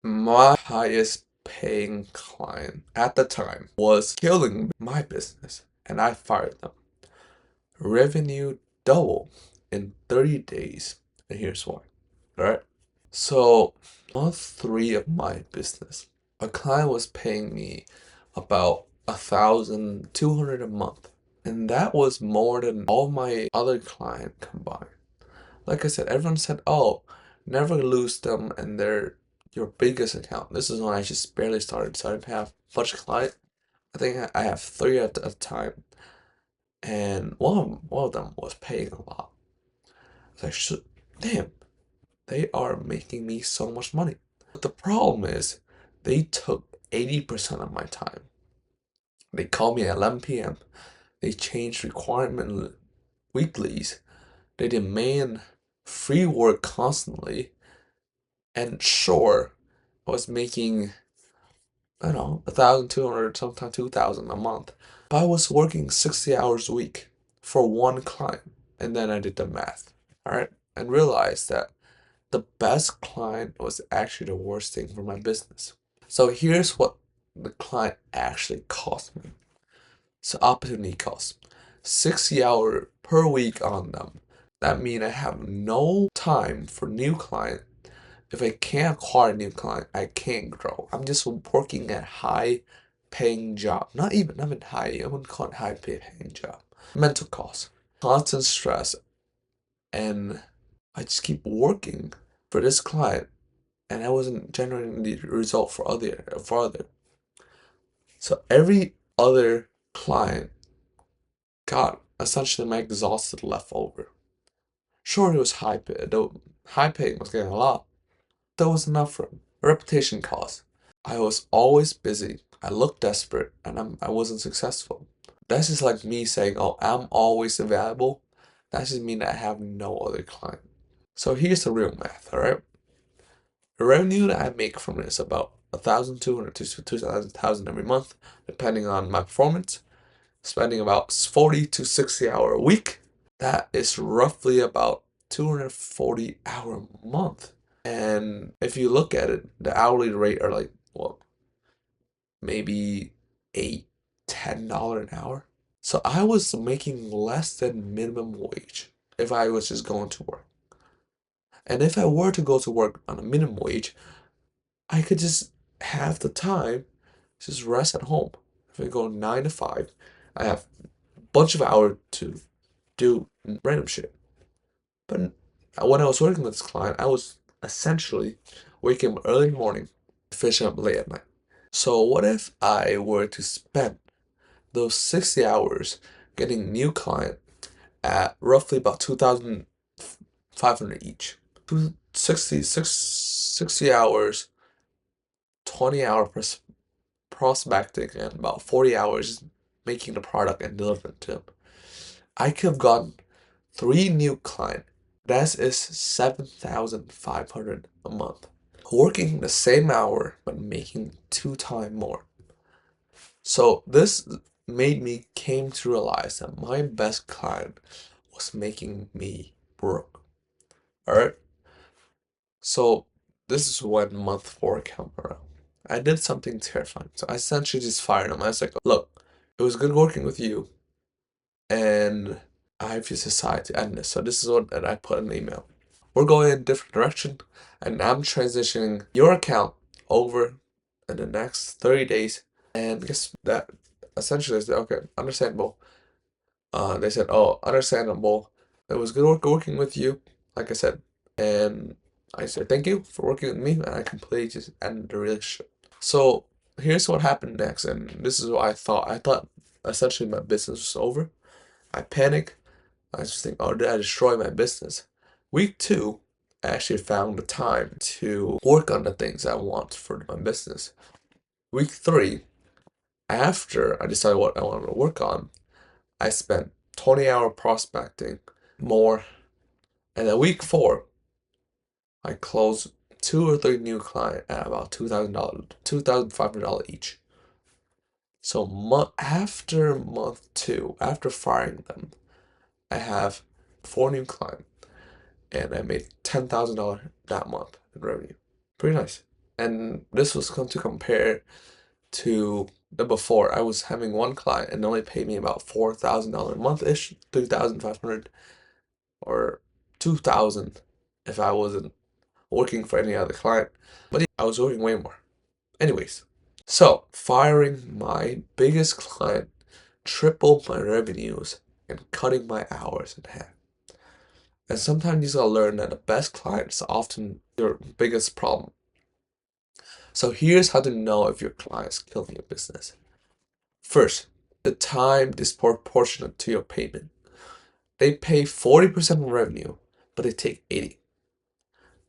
My highest paying client at the time was killing my business, and I fired them. Revenue double in 30 days. And here's why. All right. So, month three of my business, a client was paying me about 1,200 a month. And that was more than all my other client combined. Like I said, everyone said, oh, never lose them and they're your biggest account. This is when I just barely started, so I didn't have much client. I think I have three at a time. And one of them was paying a lot. I was like, damn, they are making me so much money. But the problem is, they took 80% of my time. They called me at 11 p.m. They changed requirement weeklies. They demand free work constantly. And sure, I was making, I don't know, 1,200, sometimes 2,000 a month. But I was working 60 hours a week for one client. And then I did the math, all right, and realized that the best client was actually the worst thing for my business. So here's what the client actually cost me. So opportunity cost, 60 hours per week on them. That means I have no time for new client. If I can't acquire a new client, I can't grow. I'm just working at high paying job. Not even high, I wouldn't call it high paying job. Mental cost, constant stress, and I just keep working for this client and I wasn't generating the result for other. So every other client got essentially my exhausted leftover. Sure, it was high pay, though high paying was getting a lot. That was enough for him. Reputation cost. I was always busy. I looked desperate, and I wasn't successful. That's just like me saying, "Oh, I'm always available." That just means I have no other client. So here's the real math, all right? The revenue that I make from it is about 1,200 to 2,000 every month, depending on my performance. Spending about 40 to 60 hours a week. That is roughly about 240 hour a month. And if you look at it, the hourly rate are like, well, maybe eight, $10 an hour. So I was making less than minimum wage if I was just going to work. And if I were to go to work on a minimum wage, I could just have the time to just rest at home. If I go 9 to 5, I have a bunch of hours to do random shit. But when I was working with this client, I was essentially waking up early in the morning, finishing up late at night. So what if I were to spend those 60 hours getting new client at roughly about 2,500 each? 60 hours, 20 hour prospecting, and about 40 hours making the product and delivering to them. I could have gotten three new clients. That is 7,500 a month. Working the same hour but making two times more. So this made me came to realize that my best client was making me broke. Alright? So this is when month four came around. I did something terrifying. So I essentially just fired him. I was like, look, it was good working with you, and I've just decided to end this. So this is what I put in the email. We're going in a different direction, and I'm transitioning your account over in the next 30 days. And guess that essentially is okay, understandable. They said, oh, understandable. It was good working with you, like I said. And I said, thank you for working with me, and I completely just ended the relationship. So here's what happened next, and this is what I thought. I thought essentially my business was over. I panicked. I just think, oh, did I destroy my business? Week two, I actually found the time to work on the things I want for my business. Week three, after I decided what I wanted to work on, I spent 20 hours prospecting more. And then week four, I closed two or three new clients at about $2,000, $2,500 each. So after month two, after firing them, I have four new clients, and I made $10,000 that month in revenue. Pretty nice. And this was going to compare to the before. I was having one client and only paid me about $4,000 a month-ish, 3,500 or 2,000 if I wasn't working for any other client. But yeah, I was working way more. Anyways, so firing my biggest client tripled my revenues and cutting my hours in half. And sometimes you gotta learn that the best client is often your biggest problem. So here's how to know if your client is killing your business. First, the time disproportionate to your payment. They pay 40% of revenue, but they take 80.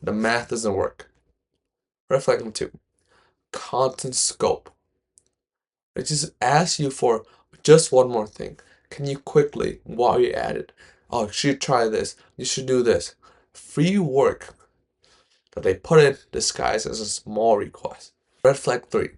The math doesn't work. Red flag number 2, content scope. It just asks you for just one more thing. Can you quickly, while you're at it, oh, you should try this, you should do this. Free work that they put in disguised as a small request. Red flag 3,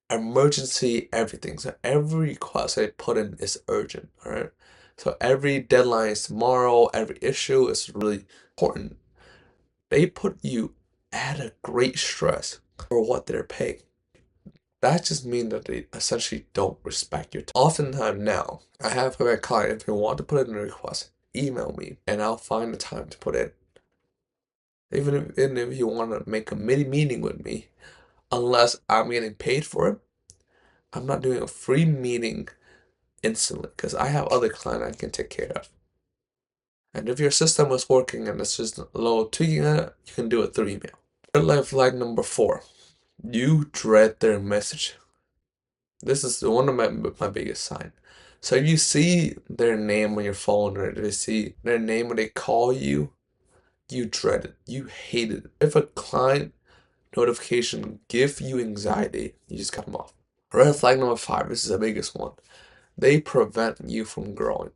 emergency everything. So every request they put in is urgent, alright? So every deadline is tomorrow, every issue is really important. They put you at a great stress for what they're paying. That just means that they essentially don't respect your time. Oftentimes now, I have my client, if they want to put in a request, email me and I'll find the time to put in. Even if you want to make a mini meeting with me, unless I'm getting paid for it, I'm not doing a free meeting instantly because I have other clients I can take care of. And if your system was working and it's just a little tweaking it, you can do it through email. Red flag number 4, you dread their message. This is one of my biggest sign. So if you see their name on your phone or they see their name when they call you, you dread it. You hate it. If a client notification give you anxiety, you just cut them off. Red flag number 5, this is the biggest one. They prevent you from growing.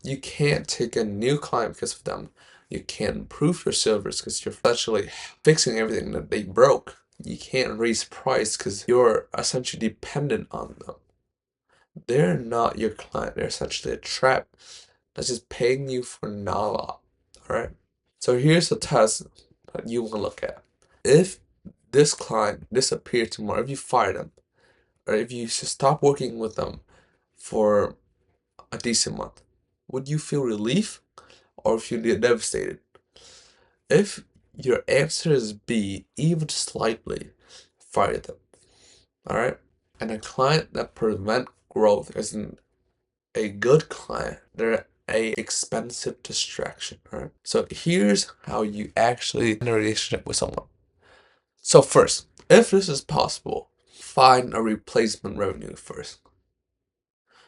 You can't take a new client because of them. You can't improve your service because you're essentially fixing everything that they broke. You can't raise price because you're essentially dependent on them. They're not your client. They're essentially a trap that's just paying you for not a lot. Alright? So here's a test that you want to look at. If this client disappeared tomorrow, if you fire them, or if you should stop working with them for a decent month, would you feel relief or feel devastated? If your answer is B, even slightly, fire them. Alright? And a client that prevent growth isn't a good client. They're a expensive distraction, right? So here's how you actually end a relationship with someone. So first, if this is possible, find a replacement revenue first.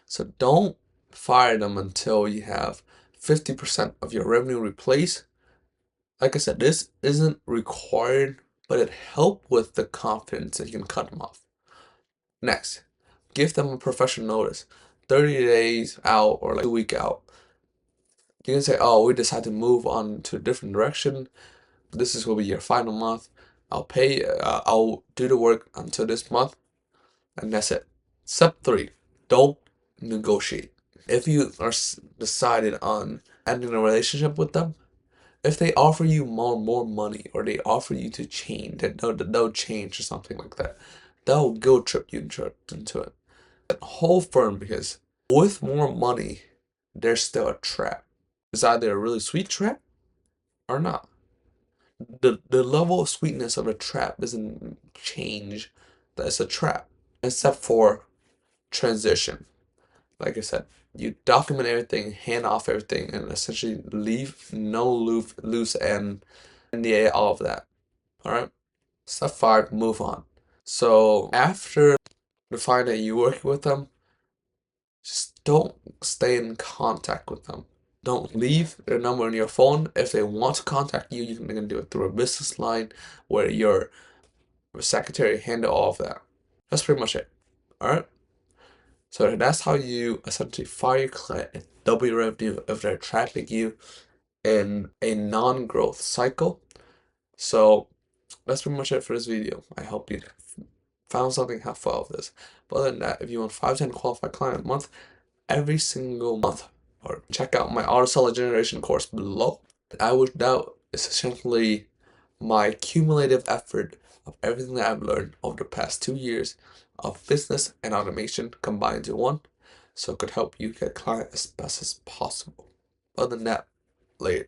So don't fire them until you have 50% of your revenue replaced. Like I said, this isn't required, but it helps with the confidence that you can cut them off. Next, give them a professional notice. 30 days out or like 2 week out. You can say, oh, we decided to move on to a different direction. This will be your final month. I'll do the work until this month. And that's it. Step 3, don't negotiate. If you are decided on ending a relationship with them, if they offer you more money or they offer you to change, that they'll change or something like that, they'll guilt trip you into it. Hold firm because with more money, there's still a trap. It's either a really sweet trap or not. The level of sweetness of a trap doesn't change that it's a trap. Except for transition. Like I said, you document everything, hand off everything, and essentially leave no loose end, NDA, all of that. Alright? Step 5, move on. So after the find that you work with them, just don't stay in contact with them. Don't leave their number on your phone. If they want to contact you, you can do it through a business line where your secretary handle all of that. That's pretty much it. Alright? So that's how you essentially fire your client and double your revenue if they're trapping you in a non-growth cycle. So that's pretty much it for this video. I hope you found something helpful out of this. But other than that, if you want 5 to 10 qualified client a month, every single month, or check out my auto seller generation course below. That is essentially my cumulative effort of everything that I've learned over the past 2 years of business and automation combined into one, so it could help you get clients as best as possible. Other than that, later.